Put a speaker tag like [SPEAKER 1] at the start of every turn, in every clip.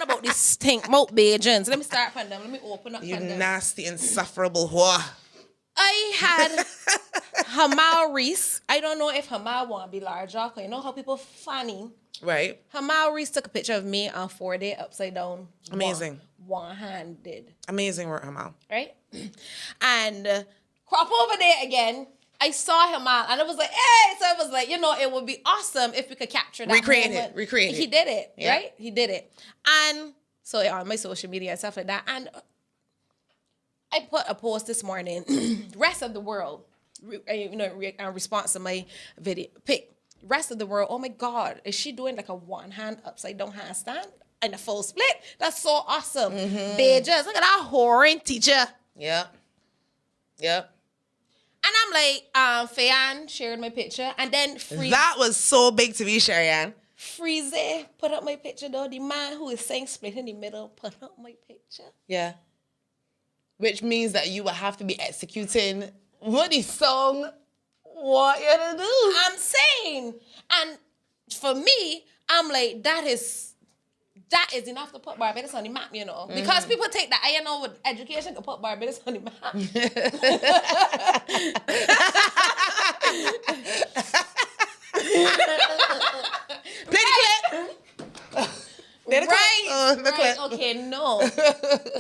[SPEAKER 1] about these stink mouth Bajans. Let me start from them. Let me open up
[SPEAKER 2] You
[SPEAKER 1] from them.
[SPEAKER 2] nasty, insufferable whore.
[SPEAKER 1] I had Hamal Reese. I don't know if Hamal want to be larger, because you know how people funny.
[SPEAKER 2] Right.
[SPEAKER 1] Hamal Reese took a picture of me on 4-day upside down.
[SPEAKER 2] Amazing.
[SPEAKER 1] One-handed.
[SPEAKER 2] Amazing work, Hamal.
[SPEAKER 1] Right? And crop over there again. I saw Hamal and I was like, hey! So I was like, it would be awesome if we could capture that
[SPEAKER 2] Recreate
[SPEAKER 1] moment.
[SPEAKER 2] it. Recreate
[SPEAKER 1] He
[SPEAKER 2] it.
[SPEAKER 1] did it,
[SPEAKER 2] Yeah.
[SPEAKER 1] right? He did it. And so on my social media and stuff like that. And I put a post this morning, rest of the world, in response to my video pic. Rest of the world, oh my God, is she doing like a one-hand upside down handstand and a full split? That's so awesome. Bitches, look at that whoring teacher.
[SPEAKER 2] Yep. Yep.
[SPEAKER 1] And I'm like, Fayan shared my picture, and then
[SPEAKER 2] That was so big to me, Cherianne.
[SPEAKER 1] Freezy put up my picture though. The man who is saying split in the middle put up my picture.
[SPEAKER 2] Yeah. Which means that you will have to be executing what the song want you to do.
[SPEAKER 1] I'm saying, and for me, I'm like, that is enough to put Barbados on the map, because people take that. I know with education to put Barbados on the map.
[SPEAKER 2] Play the clip.
[SPEAKER 1] Right, okay, no.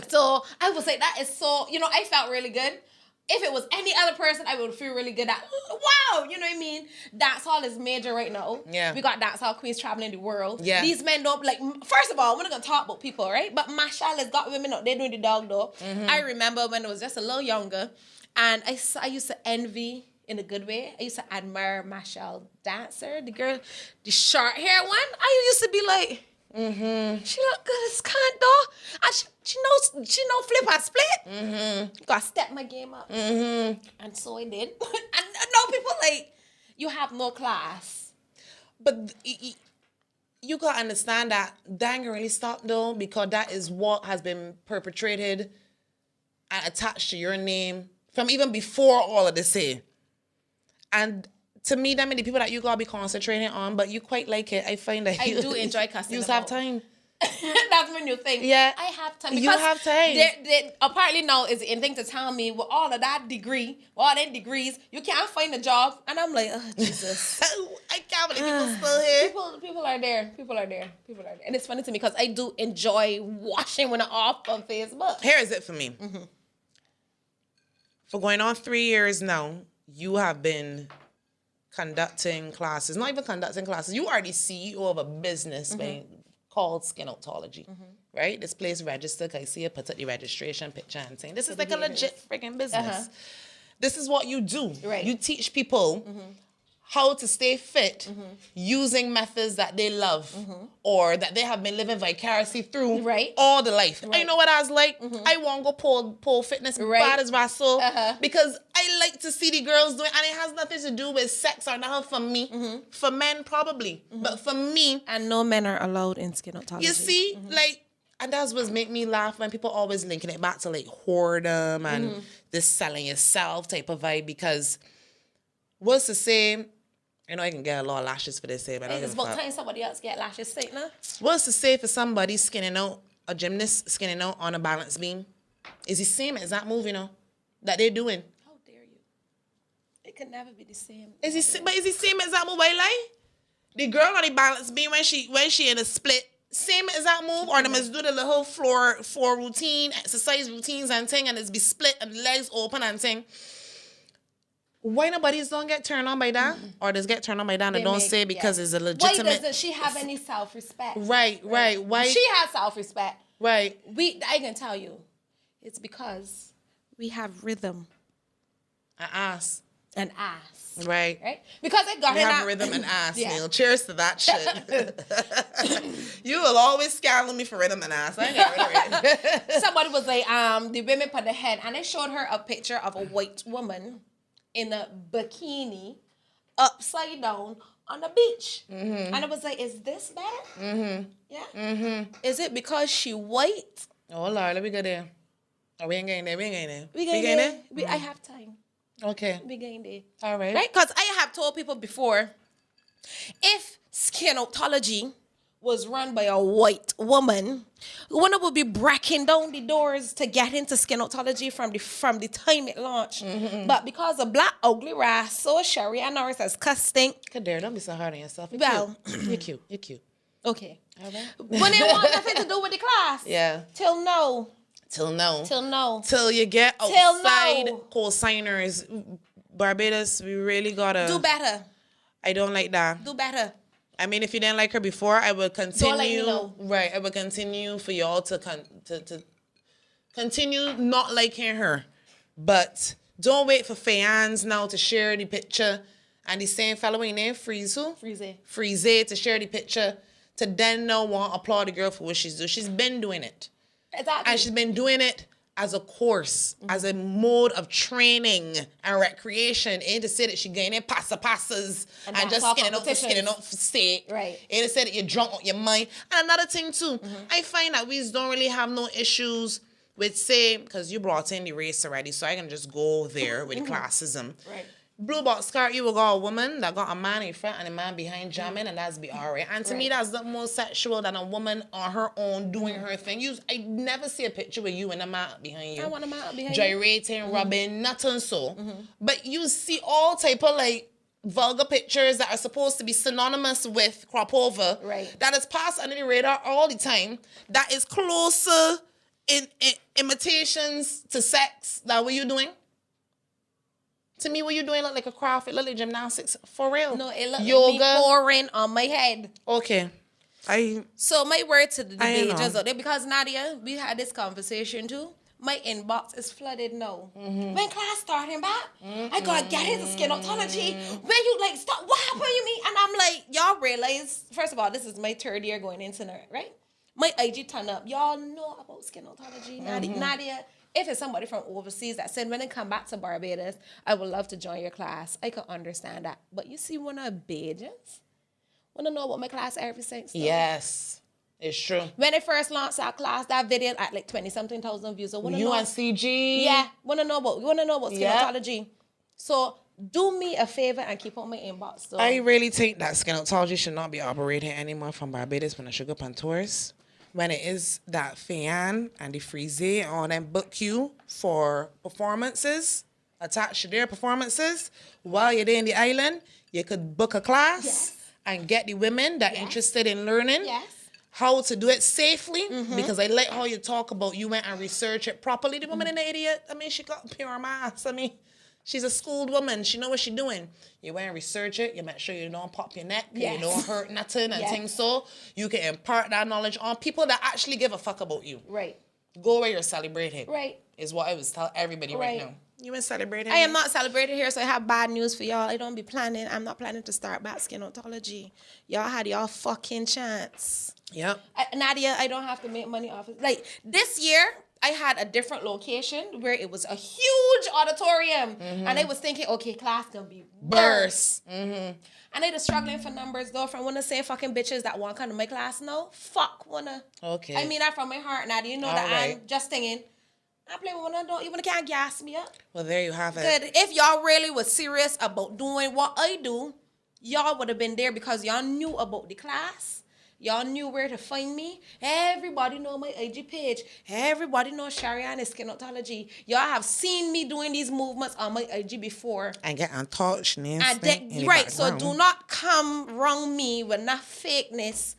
[SPEAKER 1] So I would say that is so, I felt really good. If it was any other person, I would feel really good that, wow, you know what I mean? Dancehall is major right now.
[SPEAKER 2] Yeah.
[SPEAKER 1] We got dancehall queens traveling the world.
[SPEAKER 2] Yeah.
[SPEAKER 1] These men don't, first of all, we're not going to talk about people, right? But Mashal has got women out there doing the dog though. I remember when I was just a little younger, and I used to envy, in a good way, I used to admire Mashal Dancer, the girl, the short hair one. I used to be like, she look good as cunt though. And she knows flip and split. Gotta step my game up. And so I did. And now people like, you have no class.
[SPEAKER 2] But you gotta understand that ain't gonna really stop though, because that is what has been perpetrated and attached to your name from even before all of this here. And to me, that many people that you gotta be concentrating on, but you quite like it. I find that
[SPEAKER 1] I do enjoy cussing.
[SPEAKER 2] You have time.
[SPEAKER 1] That's my new thing.
[SPEAKER 2] Yeah.
[SPEAKER 1] I have time.
[SPEAKER 2] You have time.
[SPEAKER 1] Apparently now is the thing to tell me with all of that degree, with all that degrees, you can't find a job. And I'm like, oh, Jesus.
[SPEAKER 2] I can't believe people still here.
[SPEAKER 1] People are there. People are there. And it's funny to me because I do enjoy watching when I'm off on Facebook.
[SPEAKER 2] Here is it for me. For going on 3 years now, you have been conducting classes. Not even conducting classes. You are the CEO of a business called Skinoutology, right? This place registered. I see you put up the registration picture and saying, this is like a legit freaking business. This is what you do.
[SPEAKER 1] Right.
[SPEAKER 2] You teach people how to stay fit using methods that they love or that they have been living vicariously through all the life.
[SPEAKER 1] Right.
[SPEAKER 2] I know what I was like. I want to go pole fitness bad as Russell because I like to see the girls doing, and it has nothing to do with sex or nothing for me. For men, probably. But for me.
[SPEAKER 1] And no men are allowed in Skinoutology.
[SPEAKER 2] You see, and that's what make me laugh when people always linking it back to whoredom and this selling yourself type of vibe, because what's to say, I can get a lot of lashes for this here, but
[SPEAKER 1] It's about time somebody else get lashes sick now.
[SPEAKER 2] What's to say for somebody skinning out, a gymnast skinning out on a balance beam? Is the same exact move, that they're doing?
[SPEAKER 1] How dare you? It could never be the same.
[SPEAKER 2] Is the same exact move I like? The girl on the balance beam when she in a split, same exact move, or they must do the little floor routine, exercise routines and thing, and it's be split and legs open and thing. Why nobody's don't get turned on by that? Or does get turned on by that and don't say because it's a legitimate...
[SPEAKER 1] Why doesn't she have any self-respect?
[SPEAKER 2] Right. Why?
[SPEAKER 1] She has self-respect.
[SPEAKER 2] Right.
[SPEAKER 1] I can tell you, it's because we have rhythm.
[SPEAKER 2] An ass.
[SPEAKER 1] An ass.
[SPEAKER 2] Right.
[SPEAKER 1] Because I got
[SPEAKER 2] we have rhythm and ass, Neil. Cheers to that shit. You will always scandal me for rhythm and ass. I ain't got rid of it.
[SPEAKER 1] Somebody was like, the women put the head, and I showed her a picture of a white woman in a bikini upside down on the beach. And I was like, is this bad? Yeah. Is it because she white?
[SPEAKER 2] Oh, Lord, let me go there. Oh, we ain't getting there.
[SPEAKER 1] We getting there? I have time.
[SPEAKER 2] Okay.
[SPEAKER 1] We getting there.
[SPEAKER 2] All right.
[SPEAKER 1] Right? Because I have told people before, if Skinoutology was run by a white woman, one would be breaking down the doors to get into skinotology from the time it launched. But because of black ugly rass, so Sherry and Norris as custing.
[SPEAKER 2] Good there, don't be so hard on yourself.
[SPEAKER 1] Well,
[SPEAKER 2] You're cute. You're cute.
[SPEAKER 1] Okay.
[SPEAKER 2] All right.
[SPEAKER 1] When it want nothing to do with the class.
[SPEAKER 2] Yeah.
[SPEAKER 1] Till no.
[SPEAKER 2] Till no.
[SPEAKER 1] Till no.
[SPEAKER 2] Till you get outside co-signers. Barbados, we really gotta
[SPEAKER 1] do better.
[SPEAKER 2] I don't like that.
[SPEAKER 1] Do better.
[SPEAKER 2] I mean, if you didn't like her before, I would continue.
[SPEAKER 1] Don't let me know.
[SPEAKER 2] Right, I would continue for y'all to continue not liking her. But don't wait for fans now to share the picture. And the same fellow in there, Freeze who? Freeze to share the picture to then now want to applaud the girl for what she's doing. She's been doing it.
[SPEAKER 1] Exactly.
[SPEAKER 2] And she's been doing it as a course, as a mode of training and recreation. Ain't to say that she gaining passes and just skinning up for sake.
[SPEAKER 1] Right.
[SPEAKER 2] Ain't to say that you're drunk on your mind. And another thing too, I find that we don't really have no issues with, say, because you brought in the race already, so I can just go there with classism.
[SPEAKER 1] Right.
[SPEAKER 2] Blue box skirt, you will got a woman that got a man in front and a man behind jamming, and that's be all right. And to me, that's the more sexual than a woman on her own doing her thing. I never see a picture with you and a man behind you.
[SPEAKER 1] I want a man behind
[SPEAKER 2] gyrating, rubbing, nothing so. But you see all type of like vulgar pictures that are supposed to be synonymous with crop over.
[SPEAKER 1] Right.
[SPEAKER 2] That is passed under the radar all the time. That is closer in imitations to sex. That what you doing? To me, what you doing look like a craft. It look like gymnastics. For real.
[SPEAKER 1] No, it look
[SPEAKER 2] yoga.
[SPEAKER 1] like me pouring on my head.
[SPEAKER 2] Okay.
[SPEAKER 1] So my word to the debaters out there, because Nadia, we had this conversation too. My inbox is flooded now. When class starting back, I gotta get into skinotology. When you like stop, what happened you mean? And I'm like, y'all realize, first of all, this is my third year going into it, right? My IG turn up. Y'all know about skinotology. Nadia, if it's somebody from overseas that said, when they come back to Barbados, I would love to join your class. I can understand that. But you see one of Bajans? Want to know about my class every since?
[SPEAKER 2] Yes, it's true.
[SPEAKER 1] When they first launched our class, that video at like 20-something thousand views. So
[SPEAKER 2] UNCG.
[SPEAKER 1] Yeah, want to know about skinotology. So do me a favor and keep on my inbox. So.
[SPEAKER 2] I really think that skinotology should not be operating anymore from Barbados when I should go on tours. When it is that fan and the Freeze on them book you for performances, attached to their performances, while you're there in the island, you could book a class and get the women that are interested in learning how to do it safely. Because I like how you talk about you went and research it properly. The woman in the idiot, I mean, she got pure maths. I mean, she's a schooled woman. She know what she's doing. You went and research it. You make sure you don't pop your neck. You don't hurt nothing and things so. You can impart that knowledge on people that actually give a fuck about you.
[SPEAKER 1] Right.
[SPEAKER 2] Go where you're celebrating.
[SPEAKER 1] Right.
[SPEAKER 2] Is what I was telling everybody right now. You been celebrating?
[SPEAKER 1] I am not celebrating here, so I have bad news for y'all. I'm not planning to start back skinotology. Y'all had y'all fucking chance.
[SPEAKER 2] Yep.
[SPEAKER 1] Nadia, I don't have to make money off it. Like, this year, I had a different location where it was a huge auditorium. And I was thinking, okay, class gonna be burst. And I was struggling for numbers though from one of the same fucking bitches that want to come to my class now. Fuck, wanna.
[SPEAKER 2] Okay.
[SPEAKER 1] I mean that from my heart, Nadia. You know that I'm just thinking, I play with one don't even can't gas me up.
[SPEAKER 2] Well, there you have it.
[SPEAKER 1] Good. If y'all really was serious about doing what I do, y'all would have been there because y'all knew about the class. Y'all knew where to find me. Everybody know my IG page. Everybody know Sharian is skinotology. Y'all have seen me doing these movements on my IG before.
[SPEAKER 2] And get untouched,
[SPEAKER 1] right, so do not come wrong me with that fakeness,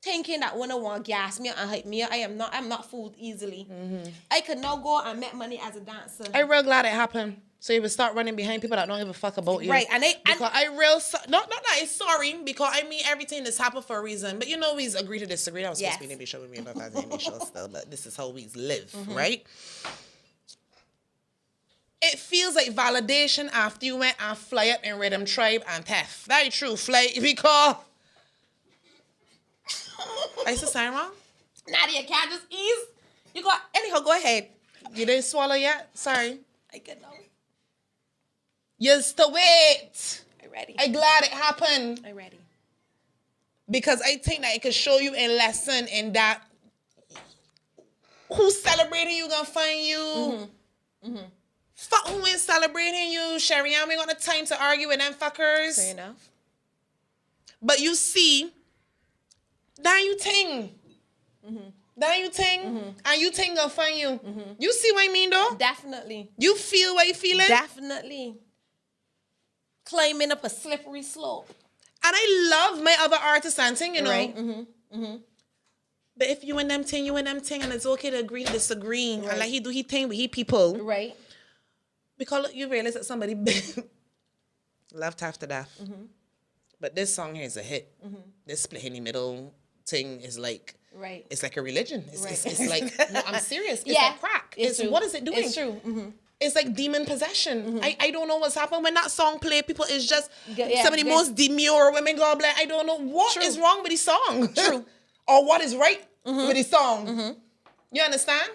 [SPEAKER 1] thinking that when I want to gas me and hype me up. I'm not fooled easily. I could now go and make money as a dancer.
[SPEAKER 2] I'm real glad it happened. So you would start running behind people that don't give a fuck about you.
[SPEAKER 1] Right,
[SPEAKER 2] not that it's sorry, because I mean everything that's happened for a reason. But you know we agree to disagree. That was supposed to be an show with me about that show still, but this is how we live, right? It feels like validation after you went and fly up in Rhythm Tribe and Tef. Very true, fly, because I said something wrong?
[SPEAKER 1] Nadia, can't just ease. You go anyhow, go ahead.
[SPEAKER 2] You didn't swallow yet? Sorry.
[SPEAKER 1] I can know.
[SPEAKER 2] You still wait.
[SPEAKER 1] I'm ready.
[SPEAKER 2] I'm glad it happened.
[SPEAKER 1] I'm ready.
[SPEAKER 2] Because I think that it could show you a lesson in that who's celebrating you gonna find you. Fuck who ain't celebrating you. Sharian, we got the time to argue with them fuckers.
[SPEAKER 1] Fair enough.
[SPEAKER 2] But you see, Then you ting. Then you ting. And you ting gonna find you. You see what I mean, though?
[SPEAKER 1] Definitely.
[SPEAKER 2] You feel what you feeling?
[SPEAKER 1] Definitely. Climbing up a slippery slope.
[SPEAKER 2] And I love my other artists and ting, you know.
[SPEAKER 1] Right.
[SPEAKER 2] But if you and them ting, you and them ting, and it's okay to agree to disagree.
[SPEAKER 1] Right.
[SPEAKER 2] And like he do he ting with he people.
[SPEAKER 1] Right.
[SPEAKER 2] Because you realize that somebody loved after that. But this song here is a hit. This split in the middle thing is like,
[SPEAKER 1] Right.
[SPEAKER 2] it's like a religion. It's,
[SPEAKER 1] Right.
[SPEAKER 2] it's like, no, I'm serious. It's
[SPEAKER 1] Yeah.
[SPEAKER 2] like crack.
[SPEAKER 1] It's true.
[SPEAKER 2] What is it doing?
[SPEAKER 1] It's true.
[SPEAKER 2] It's like demon possession. I don't know what's happened when that song play. People is just
[SPEAKER 1] Yeah,
[SPEAKER 2] some of the
[SPEAKER 1] yeah.
[SPEAKER 2] most demure women go like, I don't know what is wrong with the song.
[SPEAKER 1] True.
[SPEAKER 2] Or what is right with the song. You understand?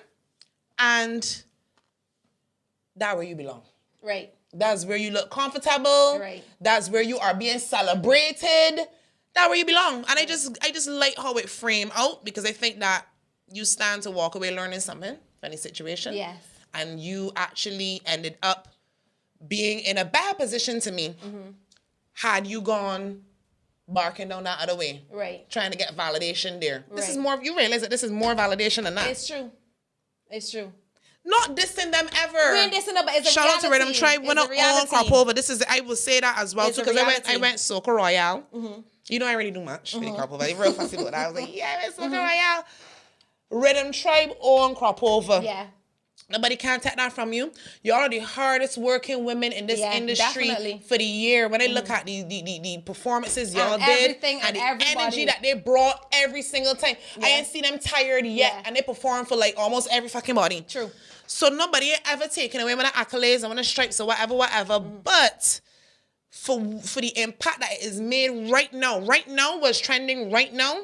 [SPEAKER 2] And that's where you belong.
[SPEAKER 1] Right.
[SPEAKER 2] That's where you look comfortable.
[SPEAKER 1] Right.
[SPEAKER 2] That's where you are being celebrated. That's where you belong. And I just like how it frame out, because I think that you stand to walk away learning something from the situation.
[SPEAKER 1] Yes.
[SPEAKER 2] And you actually ended up being in a bad position to me had you gone barking down that other way.
[SPEAKER 1] Right.
[SPEAKER 2] Trying to get validation there. This is
[SPEAKER 1] Right.
[SPEAKER 2] more, you realize that this is more validation than that.
[SPEAKER 1] It's true. It's true.
[SPEAKER 2] Not dissing them ever.
[SPEAKER 1] We ain't dissing them, but it's a
[SPEAKER 2] Shout out to
[SPEAKER 1] reality.
[SPEAKER 2] Rhythm Tribe. When
[SPEAKER 1] It's a
[SPEAKER 2] on
[SPEAKER 1] reality.
[SPEAKER 2] crop over, this is, I will say that as well
[SPEAKER 1] It's
[SPEAKER 2] too,
[SPEAKER 1] a
[SPEAKER 2] because I
[SPEAKER 1] reality.
[SPEAKER 2] went Soca Royale. You know I really do much for the crop over. I real fussy about that. I was like, yeah, I went Soca Royale. Rhythm Tribe on crop over.
[SPEAKER 1] Yeah.
[SPEAKER 2] Nobody can take that from you. You're one of the hardest working women in this
[SPEAKER 1] Yeah,
[SPEAKER 2] industry
[SPEAKER 1] definitely.
[SPEAKER 2] for the year. When I look at the performances y'all
[SPEAKER 1] And
[SPEAKER 2] did
[SPEAKER 1] everything
[SPEAKER 2] and
[SPEAKER 1] and
[SPEAKER 2] the
[SPEAKER 1] everybody.
[SPEAKER 2] energy that they brought every single time, I
[SPEAKER 1] Yeah.
[SPEAKER 2] ain't seen them tired yet,
[SPEAKER 1] Yeah.
[SPEAKER 2] and they perform for like almost every fucking body.
[SPEAKER 1] True.
[SPEAKER 2] So nobody ever taken away with the accolades and with the stripes or whatever. But for the impact that it is made right now what's trending right now,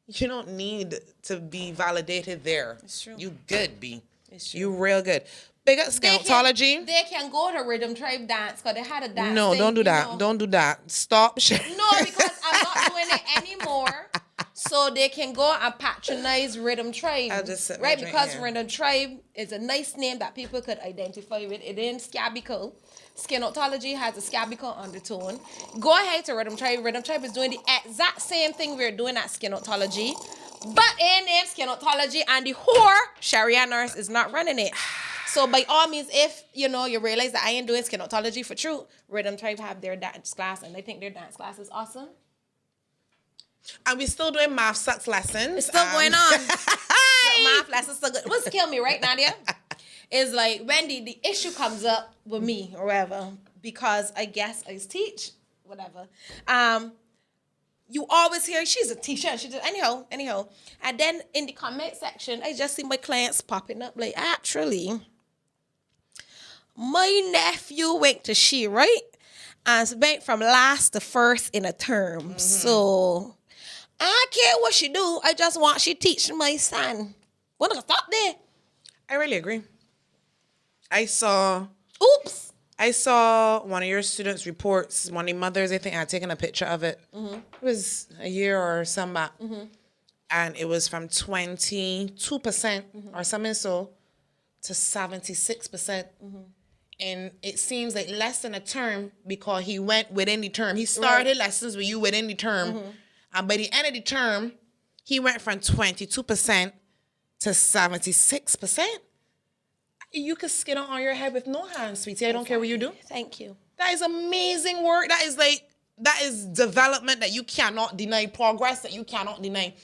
[SPEAKER 2] you don't need to be validated there.
[SPEAKER 1] It's true.
[SPEAKER 2] You good, B.
[SPEAKER 1] It's true.
[SPEAKER 2] You real good. Big up Scoutology.
[SPEAKER 1] They can go to Rhythm Tribe dance because they had a dance.
[SPEAKER 2] No,
[SPEAKER 1] thing,
[SPEAKER 2] don't do
[SPEAKER 1] you
[SPEAKER 2] that.
[SPEAKER 1] know.
[SPEAKER 2] Don't do that. Stop.
[SPEAKER 1] No, because I'm not doing it anymore. So they can go and patronize Rhythm Tribe.
[SPEAKER 2] I'll just sit my
[SPEAKER 1] right?
[SPEAKER 2] drink
[SPEAKER 1] Because
[SPEAKER 2] here.
[SPEAKER 1] Rhythm Tribe is a nice name that people could identify with. It ain't scabical. Skinotology has a scabical undertone. Go ahead to Rhythm Tribe. Rhythm Tribe is doing the exact same thing we're doing at Skinotology. But in name Skinotology, and the whore, Sharia Nurse, is not running it. So by all means, if you realize that I ain't doing Skinotology for true, Rhythm Tribe have their dance class, and I think their dance class is awesome.
[SPEAKER 2] And we're still doing math sucks lessons.
[SPEAKER 1] It's still going on. Math lessons still good. What's killing me right, Nadia, is like when the issue comes up with me or whatever, because I guess I teach, whatever. You always hear she's a teacher. And she just anyhow. And then in the comment section, I just see my clients popping up like, actually, my nephew went to she, right? And went from last to first in a term. So I don't care what she do. I just want she teach my son. Wanna stop there?
[SPEAKER 2] I really agree. I saw
[SPEAKER 1] Oops.
[SPEAKER 2] one of your students' reports, one of the mothers, I think, had taken a picture of it. It was a year or some back. And it was from 22% or something so to 76%. And it seems like less than a term because he went within the term. He started lessons with you within the term. And by the end of the term, he went from 22% to 76%. You could skin on your head with no hands, sweetie. I don't care what you do.
[SPEAKER 1] Thank you.
[SPEAKER 2] That is amazing work. That is development that you cannot deny, progress that you cannot deny.